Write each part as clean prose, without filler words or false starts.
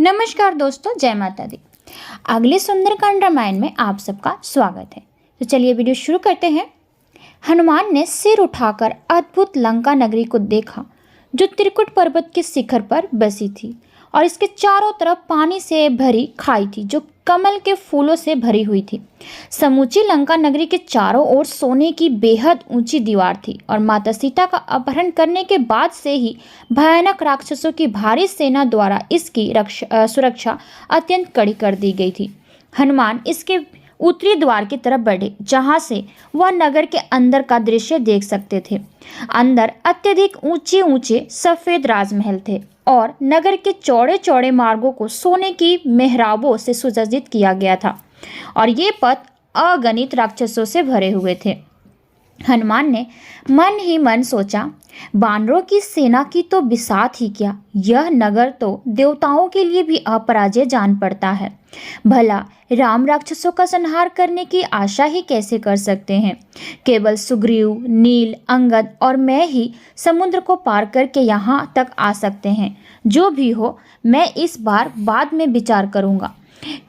नमस्कार दोस्तों, जय माता दी। अगले सुंदरकांड रामायण में आप सबका स्वागत है। तो चलिए वीडियो शुरू करते हैं। हनुमान ने सिर उठाकर अद्भुत लंका नगरी को देखा, जो त्रिकुट पर्वत के शिखर पर बसी थी और इसके चारों तरफ पानी से भरी खाई थी, जो कमल के फूलों से भरी हुई थी। समूची लंका नगरी के चारों ओर सोने की बेहद ऊंची दीवार थी और माता सीता का अपहरण करने के बाद से ही भयानक राक्षसों की भारी सेना द्वारा इसकी सुरक्षा अत्यंत कड़ी कर दी गई थी। हनुमान इसके उत्तरी द्वार की तरफ बढ़े, जहां से वह नगर के अंदर का दृश्य देख सकते थे। अंदर अत्यधिक ऊंचे ऊंचे सफेद राजमहल थे और नगर के चौड़े चौड़े मार्गों को सोने की मेहराबों से सुसज्जित किया गया था और ये पथ अगणित राक्षसों से भरे हुए थे। हनुमान ने मन ही मन सोचा, बानरों की सेना की तो बिसात ही क्या, यह नगर तो देवताओं के लिए भी अपराजय जान पड़ता है। भला राम राक्षसों का संहार करने की आशा ही कैसे कर सकते हैं। केवल सुग्रीव, नील, अंगद और मैं ही समुद्र को पार करके यहाँ तक आ सकते हैं। जो भी हो, मैं इस बार बाद में विचार करूँगा,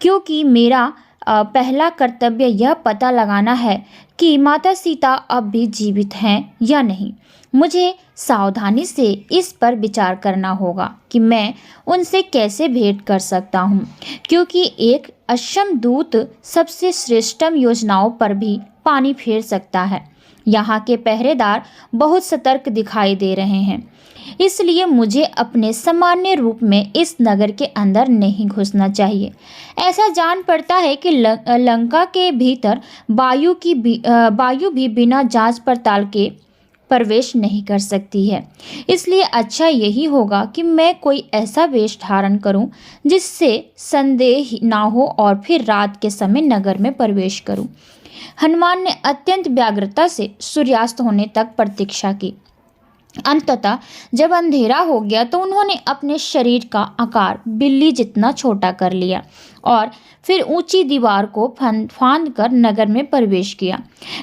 क्योंकि मेरा पहला कर्तव्य यह पता लगाना है कि माता सीता अब भी जीवित हैं या नहीं। मुझे सावधानी से इस पर विचार करना होगा कि मैं उनसे कैसे भेंट कर सकता हूँ, क्योंकि एक अक्षम दूत सबसे श्रेष्ठतम योजनाओं पर भी पानी फेर सकता है। यहाँ के पहरेदार बहुत सतर्क दिखाई दे रहे हैं, इसलिए मुझे अपने सामान्य रूप में इस नगर के अंदर नहीं घुसना चाहिए। ऐसा जान पड़ता है कि लंका के भीतर वायु भी बिना जांच पड़ताल के प्रवेश नहीं कर सकती है। इसलिए अच्छा यही होगा कि मैं कोई ऐसा वेश धारण करूं जिससे संदेह ना हो और फिर रात के समय नगर में प्रवेश करूं। हनुमान ने अत्यंत व्यग्रता से सूर्यास्त होने तक प्रतीक्षा की। अंततः जब अंधेरा हो गया तो उन्होंने अपने शरीर का आकार बिल्ली जितना छोटा कर लिया और फिर ऊंची दीवार को फांद कर नगर में प्रवेश किया।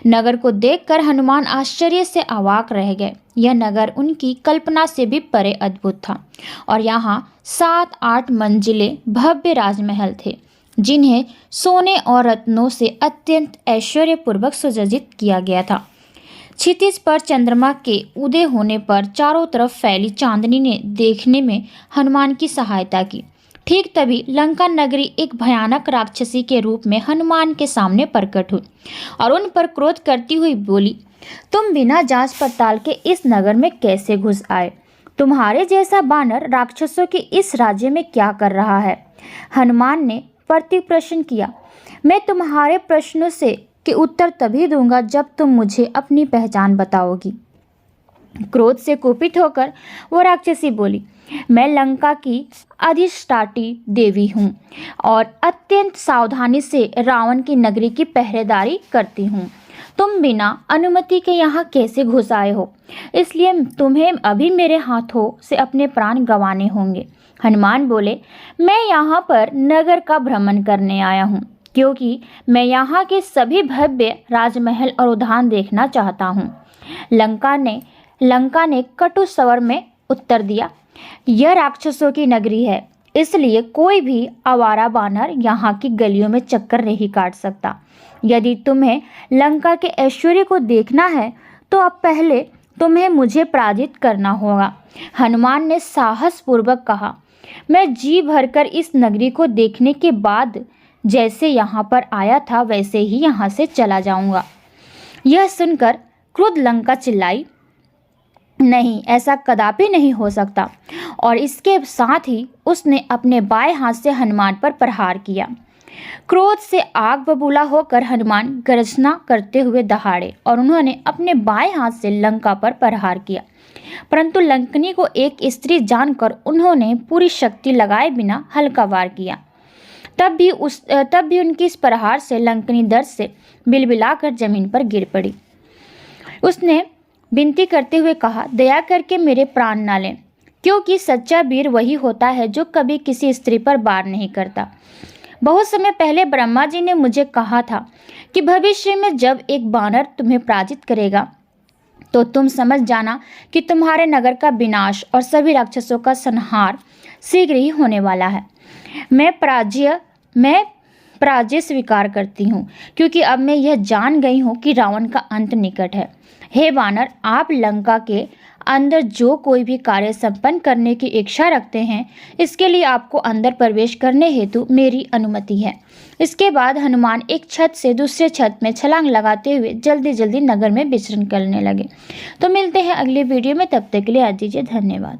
नगर को देखकर हनुमान आश्चर्य से अवाक रह गए। यह नगर उनकी कल्पना से भी परे अद्भुत था और यहाँ 7-8 मंजिले भव्य राजमहल थे, जिन्हें सोने और रत्नों से अत्यंत ऐश्वर्यपूर्वक सुसज्जित किया गया था। क्षितिज पर चंद्रमा के उदय होने पर चारों तरफ फैली चांदनी ने देखने में हनुमान की सहायता की। ठीक तभी लंका नगरी एक भयानक राक्षसी के रूप में हनुमान के सामने प्रकट हुई और उन पर क्रोध करती हुई बोली, तुम बिना जांच पड़ताल के इस नगर में कैसे घुस आए? तुम्हारे जैसा बानर राक्षसों के इस राज्य में क्या कर रहा है? हनुमान ने प्रति प्रश्न किया, मैं तुम्हारे प्रश्नों से कि उत्तर तभी दूंगा जब तुम मुझे अपनी पहचान बताओगी। क्रोध से कुपित होकर वो राक्षसी बोली, मैं लंका की अधिष्ठात्री देवी हूँ और अत्यंत सावधानी से रावण की नगरी की पहरेदारी करती हूँ। तुम बिना अनुमति के यहाँ कैसे घुस आए हो? इसलिए तुम्हें अभी मेरे हाथों से अपने प्राण गंवाने होंगे। हनुमान बोले, मैं यहाँ पर नगर का भ्रमण करने आया हूँ, क्योंकि मैं यहाँ के सभी भव्य राजमहल और उद्यान देखना चाहता हूँ। लंका ने कटु स्वर में उत्तर दिया, यह राक्षसों की नगरी है, इसलिए कोई भी आवारा बानर यहाँ की गलियों में चक्कर नहीं काट सकता। यदि तुम्हें लंका के ऐश्वर्य को देखना है तो अब पहले तुम्हें मुझे पराजित करना होगा। हनुमान ने साहसपूर्वक कहा, मैं जी भरकर इस नगरी को देखने के बाद जैसे यहाँ पर आया था वैसे ही यहाँ से चला जाऊंगा। यह सुनकर क्रुद्ध लंका चिल्लाई, नहीं, ऐसा कदापि नहीं हो सकता, और इसके साथ ही उसने अपने बाएं हाथ से हनुमान पर प्रहार किया। क्रोध से आग बबूला होकर हनुमान गर्जना करते हुए दहाड़े और उन्होंने अपने बाएं हाथ से लंका पर प्रहार किया, परंतु लंकनी को एक स्त्री जानकर उन्होंने पूरी शक्ति लगाए बिना हल्का वार किया। तब भी उनकी इस प्रहार से लंकनी दर्द से बिलबिलाकर जमीन पर गिर पड़ी। उसने विनती करते हुए कहा, दया करके मेरे प्राण न लें, क्योंकि सच्चा वीर वही होता है जो कभी किसी स्त्री पर वार नहीं करता। बहुत समय पहले ब्रह्मा जी ने मुझे कहा था कि भविष्य में जब एक बानर तुम्हें पराजित करेगा तो तुम समझ जाना कि तुम्हारे नगर का विनाश और सभी राक्षसों का संहार शीघ्र ही होने वाला है। मैं पराजय स्वीकार करती हूँ, क्योंकि अब मैं यह जान गई हूँ कि रावण का अंत निकट है। हे वानर, आप लंका के अंदर जो कोई भी कार्य संपन्न करने की इच्छा रखते हैं, इसके लिए आपको अंदर प्रवेश करने हेतु मेरी अनुमति है। इसके बाद हनुमान एक छत से दूसरे छत में छलांग लगाते हुए जल्दी जल्दी नगर में विचरण करने लगे। तो मिलते हैं अगले वीडियो में, तब तक के लिए आज दीजिए धन्यवाद।